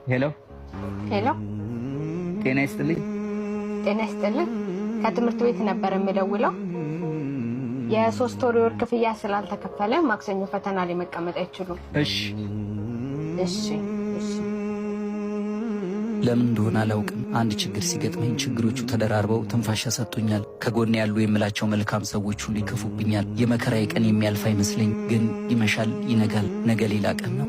ሄሎ ሄሎ፣ ጤና ይስጥልኝ። ጤና ይስጥልኝ። ከትምህርት ቤት ነበር የምደውለው። የ3 ወር ክፍያ ስላልተከፈለ ማክሰኞ ፈተና ላይ መቀመጥ አይችሉም። እሺ እሺ እሺ። ለምን እንደሆነ አላውቅም። አንድ ችግር ሲገጥመኝ ችግሮቹ ተደራርበው ትንፋሽ ያሰጡኛል። ከጎን ያሉ የምላቸው መልካም ሰዎች ሁሉ ይከፉብኛል። የመከራዬ ቀን የሚያልፍ አይመስለኝ፣ ግን ይመሻል፣ ይነጋል። ነገ ሌላ ቀን ነው።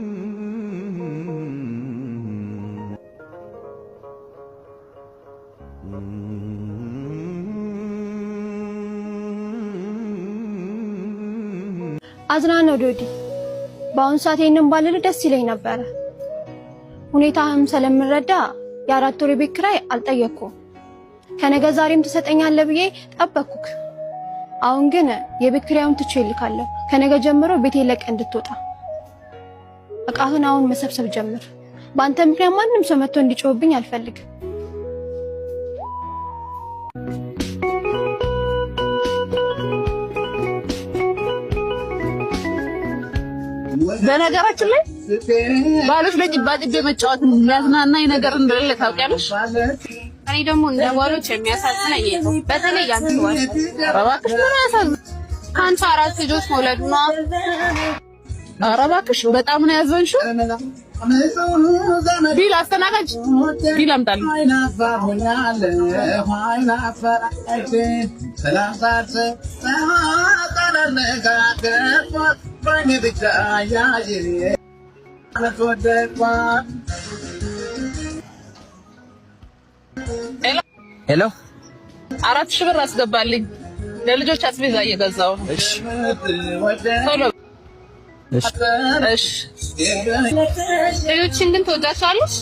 አዝናነው ዶዲ፣ በአሁን ሰዓት ይሄንን ባልል ደስ ይለኝ ነበር። ሁኔታህም ስለምረዳ የ4 ወር ቤት ኪራይ አልጠየቅኩም። ከነገ ዛሬም ትሰጠኛለህ ብዬ ጠበቅኩክ። አሁን ግን የቤት ኪራዩን ትቼ እልካለሁ። ከነገ ጀምሮ ቤቴን ለቀህ እንድትወጣ። እቃህን አሁን መሰብሰብ ጀምር። በአንተ ምክንያት ማንም ሰው መጥቶ እንዲጮህብኝ አልፈልግም። በነገራችን ላይ ባሎች ለጭባጭቤ መጫወት የሚያዝናናኝ ነገር እንደሌለ ታውቂያለሽ። እኔ ደግሞ እንደ ባሎች የሚያሳዝነኝ በተለይ ያንተ ባል። ኧረ እባክሽ ምን ያሳዝን? ከአንቺ 4 ልጆች መውለዱ ነው። ኧረ እባክሽ በጣም ነው ያዘንሽው። ቢል አስተናጋጅ ቢል አምጣልኝ። ሄሎ 4,000 ብር አስገባልኝ። ለልጆች አስቤዛ እየገዛው። እሺ ቶሎ እሺ እሺ። ልጆችን ግን ትወዳቸዋለሽ?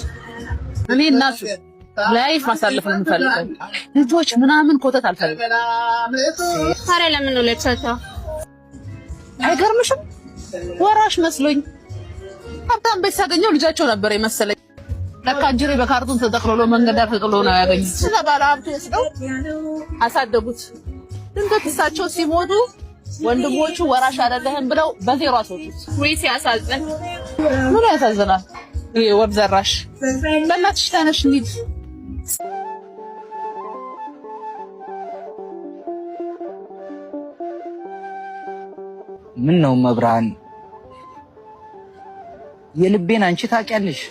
እኔ እናቱ ላይፍ ማሳለፍ ነው የምፈልገው። ልጆች ምናምን ኮተት አልፈልግም። ታዲያ ለምን ነው ለብቻቸው? አይገርምሽም? ወራሽ መስሎኝ ሀብታም ቤት ሳገኘው ልጃቸው ነበር የመሰለኝ። ለካ እንጀሬ በካርቶን ተጠቅልሎ መንገድ ዳር ተጥሎ ነው ያገኙት። ስለባለ ሀብቱ ወስደው አሳደጉት። ድንገት እሳቸው ሲሞቱ ወንድሞቹ ወራሽ አይደለህም ብለው በዜሮ አስወጡት። ወይ ሲያሳዝን! ምን ያሳዝናል? ይሄ ወብ ዘራሽ። በእናትሽ ተነሽ እንሂድ። ምን ነው መብራን፣ የልቤን አንቺ ታውቂያለሽ።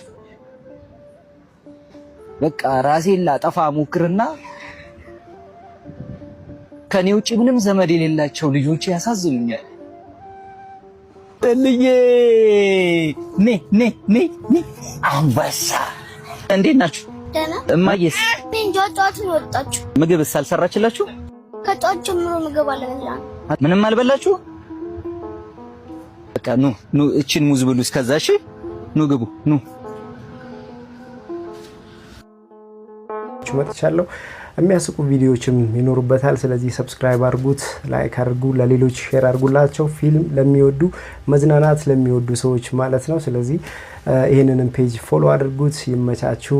በቃ ራሴን ላጠፋ ሞክርና ከኔ ውጪ ምንም ዘመድ የሌላቸው ልጆች ያሳዝኑኛል። ጥልዬ ኔ አንበሳ፣ እንዴት ናችሁ? ደህና። እማዬስ? እንጃጫት ነው ወጣችሁ? ምግብስ አልሰራችላችሁ? ከጧት ጀምሮ ምግብ አልበላን። ምንም አልበላችሁ? በቃ ኑ እቺን ሙዝ ብሉ እስከዛ። እሺ ኑ ግቡ ኑ። መጥቻለሁ። የሚያስቁ ቪዲዮዎችም ይኖሩበታል። ስለዚህ ሰብስክራይብ አድርጉት፣ ላይክ አድርጉ፣ ለሌሎች ሼር አድርጉላቸው። ፊልም ለሚወዱ መዝናናት ለሚወዱ ሰዎች ማለት ነው። ስለዚህ ይሄንንም ፔጅ ፎሎ አድርጉት። ይመቻችሁ።